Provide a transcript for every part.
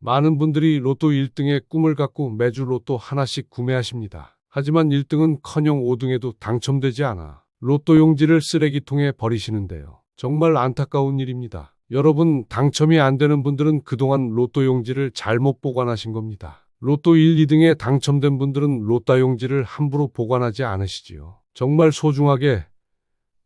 많은 분들이 로또 1등의 꿈을 갖고 매주 로또 하나씩 구매하십니다. 하지만 1등은커녕 5등에도 당첨되지 않아 로또 용지를 쓰레기통에 버리시는데요. 정말 안타까운 일입니다. 여러분, 당첨이 안 되는 분들은 그동안 로또 용지를 잘못 보관하신 겁니다. 로또 1, 2등에 당첨된 분들은 로또 용지를 함부로 보관하지 않으시지요. 정말 소중하게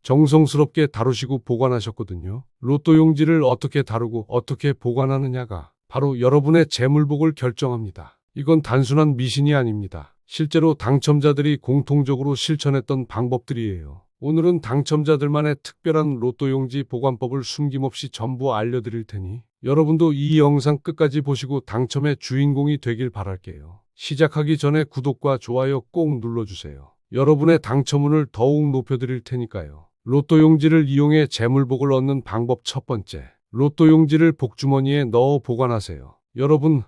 정성스럽게 다루시고 보관하셨거든요. 로또 용지를 어떻게 다루고 어떻게 보관하느냐가 바로 여러분의 재물복을 결정합니다. 이건 단순한 미신이 아닙니다. 실제로 당첨자들이 공통적으로 실천했던 방법들이에요. 오늘은 당첨자들만의 특별한 로또 용지 보관법을 숨김없이 전부 알려드릴 테니 여러분도 이 영상 끝까지 보시고 당첨의 주인공이 되길 바랄게요. 시작하기 전에 구독과 좋아요 꼭 눌러주세요. 여러분의 당첨운을 더욱 높여드릴 테니까요. 로또 용지를 이용해 재물복을 얻는 방법 첫 번째. 로또 용지를 복주머니에 넣어 보관하세요. 여러분,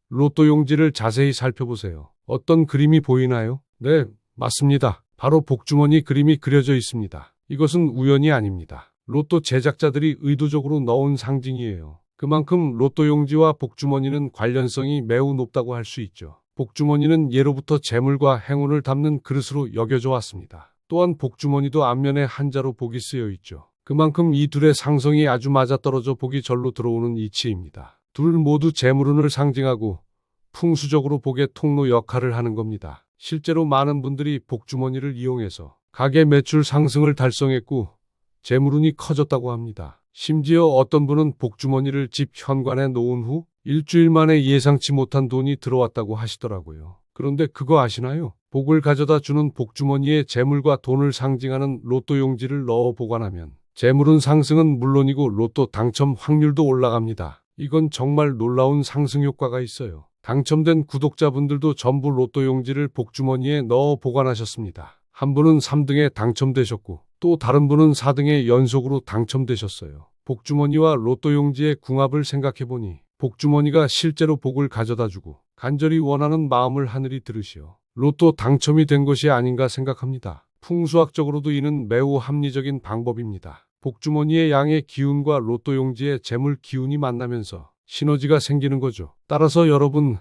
로또 용지를 자세히 살펴보세요. 어떤 그림이 보이나요? 네, 맞습니다. 바로 복주머니 그림이 그려져 있습니다. 이것은 우연이 아닙니다. 로또 제작자들이 의도적으로 넣은 상징이에요. 그만큼 로또 용지와 복주머니는 관련성이 매우 높다고 할 수 있죠. 복주머니는 예로부터 재물과 행운을 담는 그릇으로 여겨져 왔습니다. 또한 복주머니도 앞면에 한자로 복이 쓰여 있죠. 그만큼 이 둘의 상성이 아주 맞아떨어져 복이 절로 들어오는 이치입니다. 둘 모두 재물운을 상징하고 풍수적으로 복의 통로 역할을 하는 겁니다. 실제로 많은 분들이 복주머니를 이용해서 가게 매출 상승을 달성했고 재물운이 커졌다고 합니다. 심지어 어떤 분은 복주머니를 집 현관에 놓은 후 일주일 만에 예상치 못한 돈이 들어왔다고 하시더라고요. 그런데 그거 아시나요? 복을 가져다 주는 복주머니에 재물과 돈을 상징하는 로또 용지를 넣어 보관하면 재물운 상승은 물론이고 로또 당첨 확률도 올라갑니다. 이건 정말 놀라운 상승 효과가 있어요. 당첨된 구독자분들도 전부 로또 용지를 복주머니에 넣어 보관하셨습니다. 한 분은 3등에 당첨되셨고 또 다른 분은 4등에 연속으로 당첨되셨어요. 복주머니와 로또 용지의 궁합을 생각해보니 복주머니가 실제로 복을 가져다주고 간절히 원하는 마음을 하늘이 들으시어 로또 당첨이 된 것이 아닌가 생각합니다. 풍수학적으로도 이는 매우 합리적인 방법입니다. 복주머니의 양의 기운과 로또 용지의 재물 기운이 만나면서 시너지가 생기는 거죠. 따라서 여러분,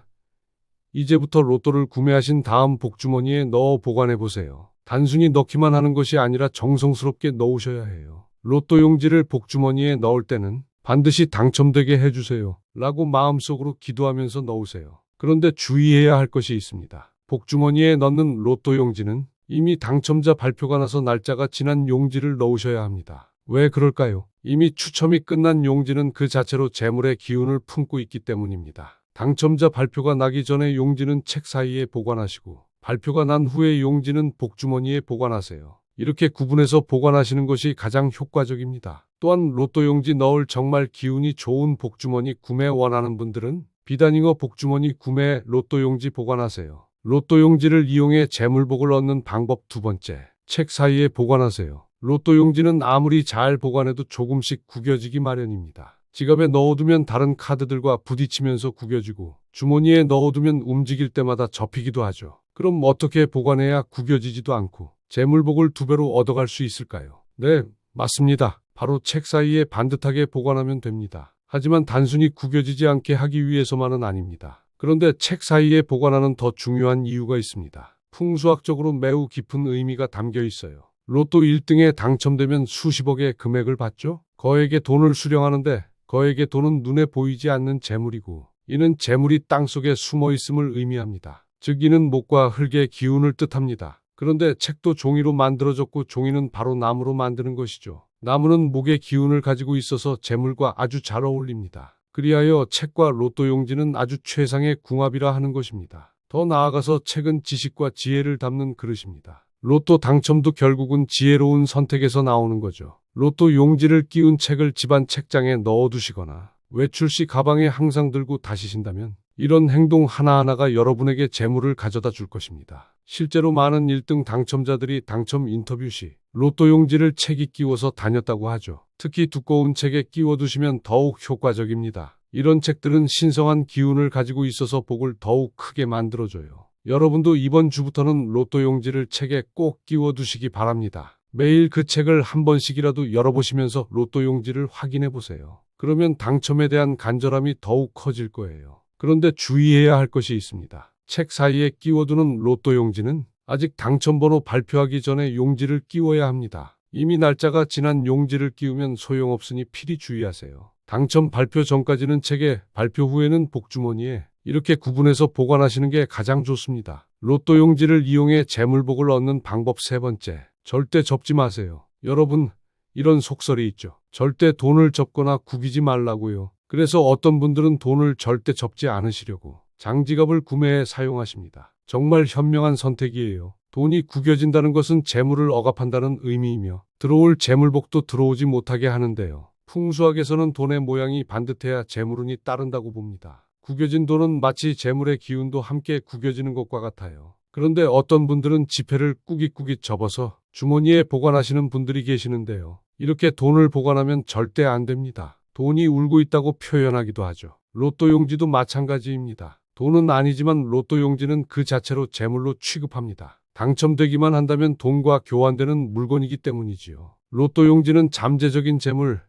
이제부터 로또를 구매하신 다음 복주머니에 넣어 보관해 보세요. 단순히 넣기만 하는 것이 아니라 정성스럽게 넣으셔야 해요. 로또 용지를 복주머니에 넣을 때는 반드시 당첨되게 해주세요. 라고 마음속으로 기도하면서 넣으세요. 그런데 주의해야 할 것이 있습니다. 복주머니에 넣는 로또 용지는 이미 당첨자 발표가 나서 날짜가 지난 용지를 넣으셔야 합니다. 왜 그럴까요? 이미 추첨이 끝난 용지는 그 자체로 재물의 기운을 품고 있기 때문입니다. 당첨자 발표가 나기 전에 용지는 책 사이에 보관하시고 발표가 난 후에 용지는 복주머니에 보관하세요. 이렇게 구분해서 보관하시는 것이 가장 효과적입니다. 또한 로또 용지 넣을 정말 기운이 좋은 복주머니 구매 원하는 분들은 비단잉어 복주머니 구매 로또 용지 보관하세요. 로또 용지를 이용해 재물복을 얻는 방법 두 번째. 책 사이에 보관하세요. 로또 용지는 아무리 잘 보관해도 조금씩 구겨지기 마련입니다. 지갑에 넣어두면 다른 카드들과 부딪히면서 구겨지고 주머니에 넣어두면 움직일 때마다 접히기도 하죠. 그럼 어떻게 보관해야 구겨지지도 않고 재물복을 2배로 얻어갈 수 있을까요? 네, 맞습니다. 바로 책 사이에 반듯하게 보관하면 됩니다. 하지만 단순히 구겨지지 않게 하기 위해서만은 아닙니다. 그런데 책 사이에 보관하는 더 중요한 이유가 있습니다. 풍수학적으로 매우 깊은 의미가 담겨 있어요. 로또 1등에 당첨되면 수십억의 금액을 받죠? 거액의 돈을 수령하는데 거액의 돈은 눈에 보이지 않는 재물이고 이는 재물이 땅속에 숨어 있음을 의미합니다. 즉 이는 목과 흙의 기운을 뜻합니다. 그런데 책도 종이로 만들어졌고 종이는 바로 나무로 만드는 것이죠. 나무는 목의 기운을 가지고 있어서 재물과 아주 잘 어울립니다. 그리하여 책과 로또 용지는 아주 최상의 궁합이라 하는 것입니다. 더 나아가서 책은 지식과 지혜를 담는 그릇입니다. 로또 당첨도 결국은 지혜로운 선택에서 나오는 거죠. 로또 용지를 끼운 책을 집안 책장에 넣어두시거나 외출 시 가방에 항상 들고 다니신다면 이런 행동 하나하나가 여러분에게 재물을 가져다 줄 것입니다. 실제로 많은 1등 당첨자들이 당첨 인터뷰 시 로또 용지를 책에 끼워서 다녔다고 하죠. 특히 두꺼운 책에 끼워두시면 더욱 효과적입니다. 이런 책들은 신성한 기운을 가지고 있어서 복을 더욱 크게 만들어줘요. 여러분도 이번 주부터는 로또 용지를 책에 꼭 끼워두시기 바랍니다. 매일 그 책을 한 번씩이라도 열어보시면서 로또 용지를 확인해 보세요. 그러면 당첨에 대한 간절함이 더욱 커질 거예요. 그런데 주의해야 할 것이 있습니다. 책 사이에 끼워두는 로또 용지는 아직 당첨번호 발표하기 전에 용지를 끼워야 합니다. 이미 날짜가 지난 용지를 끼우면 소용없으니 필히 주의하세요. 당첨 발표 전까지는 책에, 발표 후에는 복주머니에 이렇게 구분해서 보관하시는 게 가장 좋습니다. 로또 용지를 이용해 재물복을 얻는 방법 세 번째, 절대 접지 마세요. 여러분, 이런 속설이 있죠. 절대 돈을 접거나 구기지 말라고요. 그래서 어떤 분들은 돈을 절대 접지 않으시려고 장지갑을 구매해 사용하십니다. 정말 현명한 선택이에요. 돈이 구겨진다는 것은 재물을 억압한다는 의미이며 들어올 재물복도 들어오지 못하게 하는데요. 풍수학에서는 돈의 모양이 반듯해야 재물운이 따른다고 봅니다. 구겨진 돈은 마치 재물의 기운도 함께 구겨지는 것과 같아요. 그런데 어떤 분들은 지폐를 꾸깃꾸깃 접어서 주머니에 보관하시는 분들이 계시는데요. 이렇게 돈을 보관하면 절대 안 됩니다. 돈이 울고 있다고 표현하기도 하죠. 로또 용지도 마찬가지입니다. 돈은 아니지만 로또 용지는 그 자체로 재물로 취급합니다. 당첨되기만 한다면 돈과 교환되는 물건이기 때문이지요. 로또 용지는 잠재적인 재물,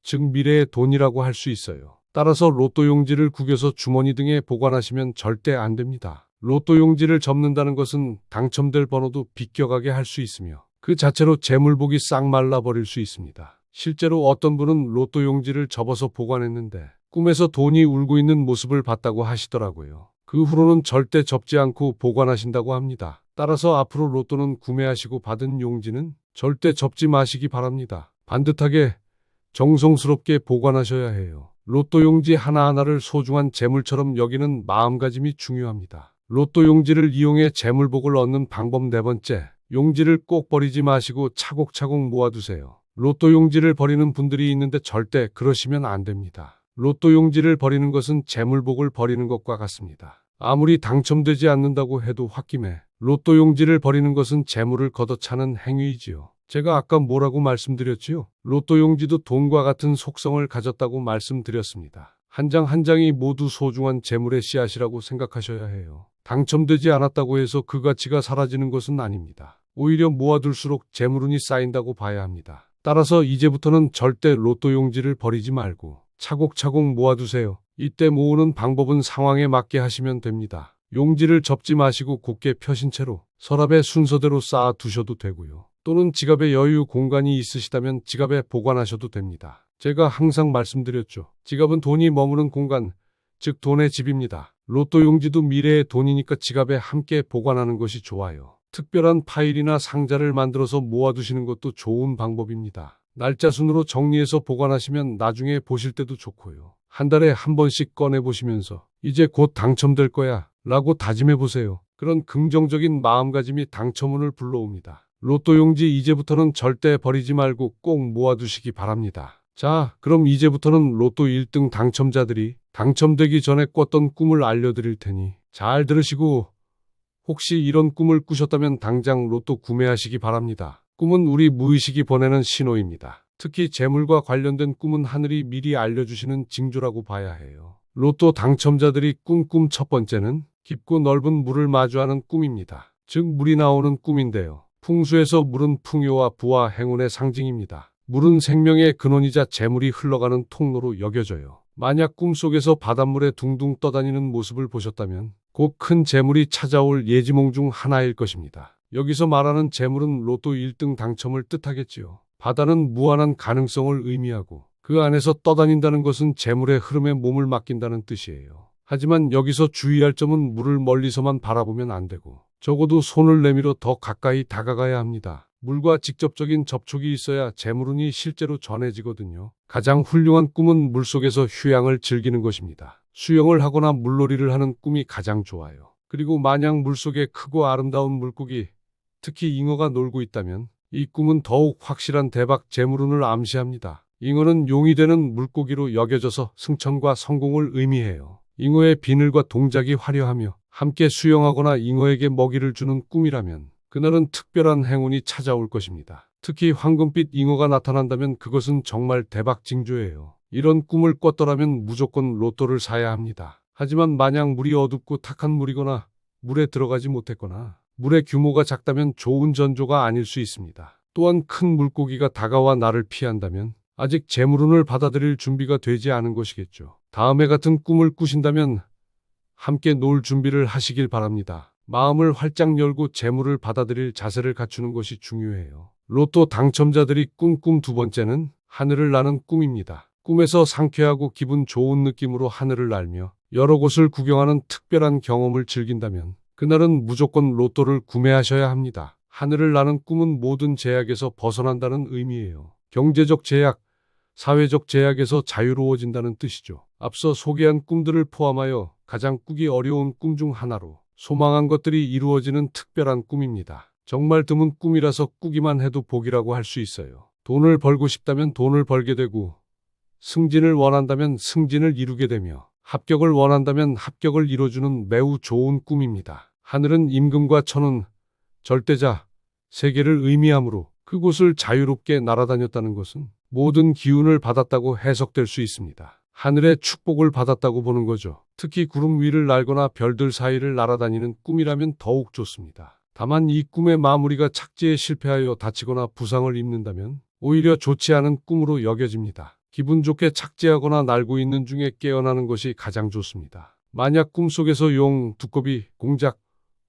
즉 미래의 돈이라고 할 수 있어요. 따라서 로또 용지를 구겨서 주머니 등에 보관하시면 절대 안 됩니다. 로또 용지를 접는다는 것은 당첨될 번호도 비껴가게 할 수 있으며 그 자체로 재물복이 싹 말라버릴 수 있습니다. 실제로 어떤 분은 로또 용지를 접어서 보관했는데 꿈에서 돈이 울고 있는 모습을 봤다고 하시더라고요. 그 후로는 절대 접지 않고 보관하신다고 합니다. 따라서 앞으로 로또는 구매하시고 받은 용지는 절대 접지 마시기 바랍니다. 반듯하게 정성스럽게 보관하셔야 해요. 로또 용지 하나하나를 소중한 재물처럼 여기는 마음가짐이 중요합니다. 로또 용지를 이용해 재물복을 얻는 방법 네 번째, 용지를 꼭 버리지 마시고 차곡차곡 모아두세요. 로또 용지를 버리는 분들이 있는데 절대 그러시면 안 됩니다. 로또 용지를 버리는 것은 재물복을 버리는 것과 같습니다. 아무리 당첨되지 않는다고 해도 홧김에 로또 용지를 버리는 것은 재물을 걷어차는 행위이지요. 제가 아까 뭐라고 말씀드렸지요? 로또 용지도 돈과 같은 속성을 가졌다고 말씀드렸습니다. 한 장 한 장이 모두 소중한 재물의 씨앗이라고 생각하셔야 해요. 당첨되지 않았다고 해서 그 가치가 사라지는 것은 아닙니다. 오히려 모아둘수록 재물운이 쌓인다고 봐야 합니다. 따라서 이제부터는 절대 로또 용지를 버리지 말고 차곡차곡 모아두세요. 이때 모으는 방법은 상황에 맞게 하시면 됩니다. 용지를 접지 마시고 곧게 펴신 채로 서랍에 순서대로 쌓아 두셔도 되고요. 또는 지갑에 여유 공간이 있으시다면 지갑에 보관하셔도 됩니다. 제가 항상 말씀드렸죠. 지갑은 돈이 머무는 공간, 즉 돈의 집입니다. 로또 용지도 미래의 돈이니까 지갑에 함께 보관하는 것이 좋아요. 특별한 파일이나 상자를 만들어서 모아두시는 것도 좋은 방법입니다. 날짜 순으로 정리해서 보관하시면 나중에 보실 때도 좋고요. 한 달에 한 번씩 꺼내보시면서 이제 곧 당첨될 거야 라고 다짐해보세요. 그런 긍정적인 마음가짐이 당첨운을 불러옵니다. 로또 용지 이제부터는 절대 버리지 말고 꼭 모아두시기 바랍니다. 자, 그럼 이제부터는 로또 1등 당첨자들이 당첨되기 전에 꿨던 꿈을 알려드릴 테니 잘 들으시고 혹시 이런 꿈을 꾸셨다면 당장 로또 구매하시기 바랍니다. 꿈은 우리 무의식이 보내는 신호입니다. 특히 재물과 관련된 꿈은 하늘이 미리 알려주시는 징조라고 봐야 해요. 로또 당첨자들이 꿈 첫 번째는 깊고 넓은 물을 마주하는 꿈입니다. 즉 물이 나오는 꿈인데요. 풍수에서 물은 풍요와 부와 행운의 상징입니다. 물은 생명의 근원이자 재물이 흘러가는 통로로 여겨져요. 만약 꿈속에서 바닷물에 둥둥 떠다니는 모습을 보셨다면 곧 큰 재물이 찾아올 예지몽 중 하나일 것입니다. 여기서 말하는 재물은 로또 1등 당첨을 뜻하겠지요. 바다는 무한한 가능성을 의미하고 그 안에서 떠다닌다는 것은 재물의 흐름에 몸을 맡긴다는 뜻이에요. 하지만 여기서 주의할 점은 물을 멀리서만 바라보면 안 되고 적어도 손을 내밀어 더 가까이 다가가야 합니다. 물과 직접적인 접촉이 있어야 재물운이 실제로 전해지거든요. 가장 훌륭한 꿈은 물속에서 휴양을 즐기는 것입니다. 수영을 하거나 물놀이를 하는 꿈이 가장 좋아요. 그리고 만약 물속에 크고 아름다운 물고기, 특히 잉어가 놀고 있다면 이 꿈은 더욱 확실한 대박 재물운을 암시합니다. 잉어는 용이 되는 물고기로 여겨져서 승천과 성공을 의미해요. 잉어의 비늘과 동작이 화려하며 함께 수영하거나 잉어에게 먹이를 주는 꿈이라면 그날은 특별한 행운이 찾아올 것입니다. 특히 황금빛 잉어가 나타난다면 그것은 정말 대박 징조예요. 이런 꿈을 꿨더라면 무조건 로또를 사야 합니다. 하지만 만약 물이 어둡고 탁한 물이거나 물에 들어가지 못했거나 물의 규모가 작다면 좋은 전조가 아닐 수 있습니다. 또한 큰 물고기가 다가와 나를 피한다면 아직 재물운을 받아들일 준비가 되지 않은 것이겠죠. 다음에 같은 꿈을 꾸신다면 함께 놀 준비를 하시길 바랍니다. 마음을 활짝 열고 재물을 받아들일 자세를 갖추는 것이 중요해요. 로또 당첨자들이 꾼 꿈 두 번째는 하늘을 나는 꿈입니다. 꿈에서 상쾌하고 기분 좋은 느낌으로 하늘을 날며 여러 곳을 구경하는 특별한 경험을 즐긴다면 그날은 무조건 로또를 구매하셔야 합니다. 하늘을 나는 꿈은 모든 제약에서 벗어난다는 의미예요. 경제적 제약, 사회적 제약에서 자유로워진다는 뜻이죠. 앞서 소개한 꿈들을 포함하여 가장 꾸기 어려운 꿈 중 하나로 소망한 것들이 이루어지는 특별한 꿈입니다. 정말 드문 꿈이라서 꾸기만 해도 복이라고 할 수 있어요. 돈을 벌고 싶다면 돈을 벌게 되고, 승진을 원한다면 승진을 이루게 되며, 합격을 원한다면 합격을 이뤄주는 매우 좋은 꿈입니다. 하늘은 임금과 천운, 절대자, 세계를 의미하므로 그곳을 자유롭게 날아다녔다는 것은 모든 기운을 받았다고 해석될 수 있습니다. 하늘의 축복을 받았다고 보는 거죠. 특히 구름 위를 날거나 별들 사이를 날아다니는 꿈이라면 더욱 좋습니다. 다만 이 꿈의 마무리가 착지에 실패하여 다치거나 부상을 입는다면 오히려 좋지 않은 꿈으로 여겨집니다. 기분 좋게 착지하거나 날고 있는 중에 깨어나는 것이 가장 좋습니다. 만약 꿈속에서 용, 두꺼비, 공작,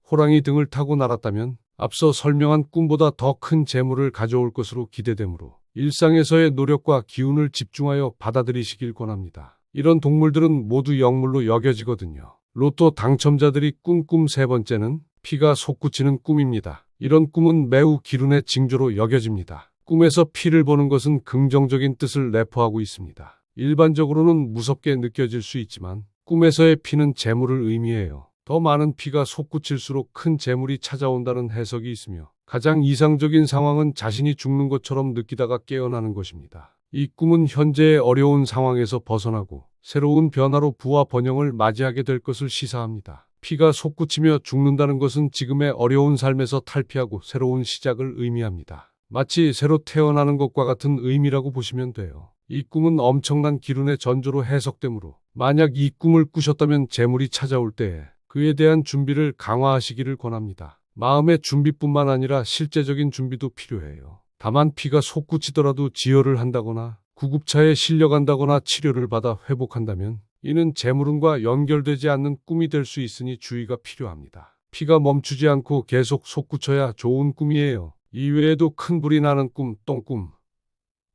호랑이 등을 타고 날았다면 앞서 설명한 꿈보다 더 큰 재물을 가져올 것으로 기대되므로 일상에서의 노력과 기운을 집중하여 받아들이시길 권합니다. 이런 동물들은 모두 영물로 여겨지거든요. 로또 당첨자들이 꾼 꿈 세 번째는 피가 솟구치는 꿈입니다. 이런 꿈은 매우 기운의 징조로 여겨집니다. 꿈에서 피를 보는 것은 긍정적인 뜻을 내포하고 있습니다. 일반적으로는 무섭게 느껴질 수 있지만 꿈에서의 피는 재물을 의미해요. 더 많은 피가 솟구칠수록 큰 재물이 찾아온다는 해석이 있으며 가장 이상적인 상황은 자신이 죽는 것처럼 느끼다가 깨어나는 것입니다. 이 꿈은 현재의 어려운 상황에서 벗어나고 새로운 변화로 부와 번영을 맞이하게 될 것을 시사합니다. 피가 솟구치며 죽는다는 것은 지금의 어려운 삶에서 탈피하고 새로운 시작을 의미합니다. 마치 새로 태어나는 것과 같은 의미라고 보시면 돼요. 이 꿈은 엄청난 기운의 전조로 해석되므로 만약 이 꿈을 꾸셨다면 재물이 찾아올 때에 그에 대한 준비를 강화하시기를 권합니다. 마음의 준비뿐만 아니라 실제적인 준비도 필요해요. 다만 피가 솟구치더라도 지혈을 한다거나 구급차에 실려간다거나 치료를 받아 회복한다면 이는 재물운과 연결되지 않는 꿈이 될 수 있으니 주의가 필요합니다. 피가 멈추지 않고 계속 솟구쳐야 좋은 꿈이에요. 이외에도 큰 불이 나는 꿈, 똥꿈,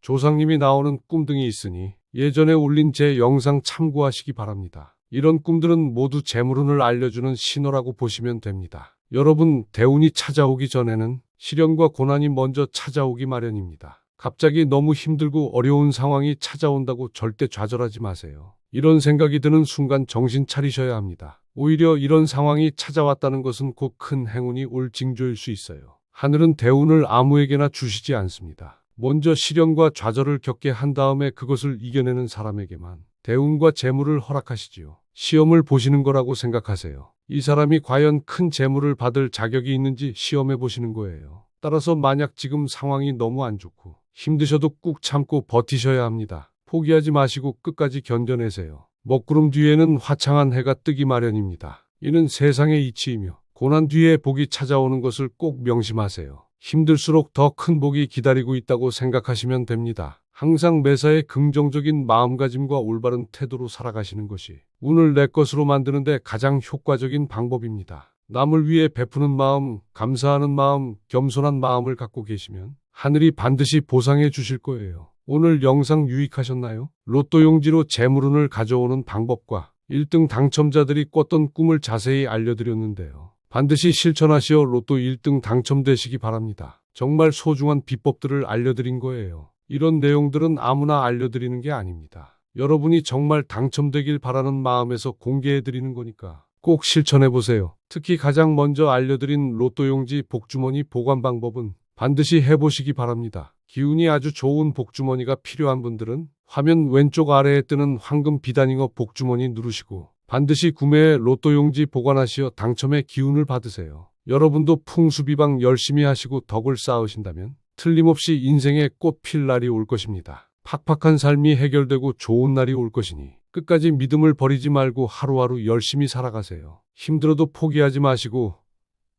조상님이 나오는 꿈 등이 있으니 예전에 올린 제 영상 참고하시기 바랍니다. 이런 꿈들은 모두 재물운을 알려주는 신호라고 보시면 됩니다. 여러분, 대운이 찾아오기 전에는 시련과 고난이 먼저 찾아오기 마련입니다. 갑자기 너무 힘들고 어려운 상황이 찾아온다고 절대 좌절하지 마세요. 이런 생각이 드는 순간 정신 차리셔야 합니다. 오히려 이런 상황이 찾아왔다는 것은 곧 큰 행운이 올 징조일 수 있어요. 하늘은 대운을 아무에게나 주시지 않습니다. 먼저 시련과 좌절을 겪게 한 다음에 그것을 이겨내는 사람에게만 대운과 재물을 허락하시지요. 시험을 보시는 거라고 생각하세요. 이 사람이 과연 큰 재물을 받을 자격이 있는지 시험해 보시는 거예요. 따라서 만약 지금 상황이 너무 안 좋고 힘드셔도 꾹 참고 버티셔야 합니다. 포기하지 마시고 끝까지 견뎌내세요. 먹구름 뒤에는 화창한 해가 뜨기 마련입니다. 이는 세상의 이치이며 고난 뒤에 복이 찾아오는 것을 꼭 명심하세요. 힘들수록 더 큰 복이 기다리고 있다고 생각하시면 됩니다. 항상 매사에 긍정적인 마음가짐과 올바른 태도로 살아가시는 것이 운을 내 것으로 만드는 데 가장 효과적인 방법입니다. 남을 위해 베푸는 마음, 감사하는 마음, 겸손한 마음을 갖고 계시면 하늘이 반드시 보상해 주실 거예요. 오늘 영상 유익하셨나요? 로또 용지로 재물운을 가져오는 방법과 1등 당첨자들이 꿨던 꿈을 자세히 알려드렸는데요. 반드시 실천하시어 로또 1등 당첨되시기 바랍니다. 정말 소중한 비법들을 알려드린 거예요. 이런 내용들은 아무나 알려드리는 게 아닙니다. 여러분이 정말 당첨되길 바라는 마음에서 공개해드리는 거니까 꼭 실천해보세요. 특히 가장 먼저 알려드린 로또용지 복주머니 보관 방법은 반드시 해보시기 바랍니다. 기운이 아주 좋은 복주머니가 필요한 분들은 화면 왼쪽 아래에 뜨는 황금 비단잉어 복주머니 누르시고 반드시 구매해 로또용지 보관하시어 당첨의 기운을 받으세요. 여러분도 풍수비방 열심히 하시고 덕을 쌓으신다면 틀림없이 인생에 꽃 필 날이 올 것입니다. 팍팍한 삶이 해결되고 좋은 날이 올 것이니 끝까지 믿음을 버리지 말고 하루하루 열심히 살아가세요. 힘들어도 포기하지 마시고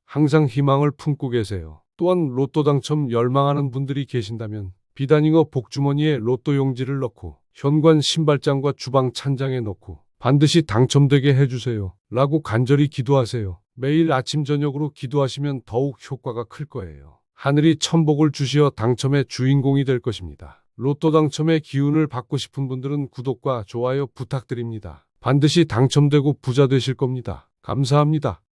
항상 희망을 품고 계세요. 또한 로또 당첨 열망하는 분들이 계신다면 비단잉어 복주머니에 로또 용지를 넣고 현관 신발장과 주방 찬장에 넣고 반드시 당첨되게 해주세요. 라고 간절히 기도하세요. 매일 아침 저녁으로 기도하시면 더욱 효과가 클 거예요. 하늘이 천복을 주시어 당첨의 주인공이 될 것입니다. 로또 당첨의 기운을 받고 싶은 분들은 구독과 좋아요 부탁드립니다. 반드시 당첨되고 부자 되실 겁니다. 감사합니다.